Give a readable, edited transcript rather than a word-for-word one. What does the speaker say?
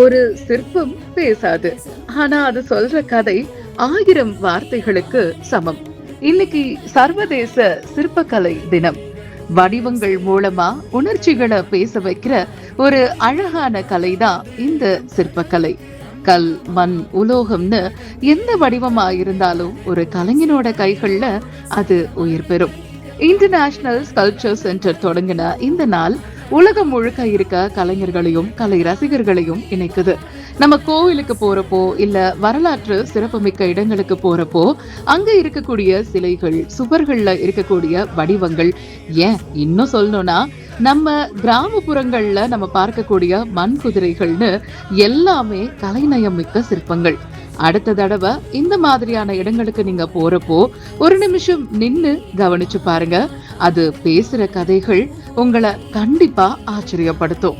ஒரு சிற்பம் பேசாது, ஆனா அது சொல்ற கதை 1000 வார்த்தைகளுக்கு சமம். இன்னைக்கு சர்வதேச சிற்பக்கலை தினம். வடிவங்கள் மூலமா உணர்ச்சிகளை பேச வைக்கிற ஒரு அழகான கலைதான் இந்த சிற்பக்கலை. கல், மண், உலோகம்னு எந்த வடிவமா இருந்தாலும் ஒரு கலைஞனோட கைகள்ல அது உயிர் பெறும். இன்டர்நேஷனல் ஸ்கல்ப்சர் சென்டர் தொடங்கின இந்த நாள் உலகம் முழுக்க இருக்க கலைஞர்களையும் கலை ரசிகர்களையும் இணைக்குது. நம்ம கோவிலுக்கு போறப்போ இல்ல வரலாற்று சிறப்புமிக்க இடங்களுக்கு போறப்போ அங்க இருக்கக்கூடிய சிலைகள், சுவர்கள்ல இருக்கக்கூடிய வடிவங்கள், ஏன் இன்னும் சொல்லணும்னா நம்ம கிராமப்புறங்கள்ல நம்ம பார்க்கக்கூடிய மண் குதிரைகள்னு எல்லாமே கலைநயம் மிக்க சிற்பங்கள். அடுத்த தடவை இந்த மாதிரியான இடங்களுக்கு நீங்க போறப்போ ஒரு நிமிஷம் நின்னு கவனிச்சு பாருங்க. அது பேசுற கதைகள் உங்களை கண்டிப்பா ஆச்சரியப்படுத்தும்.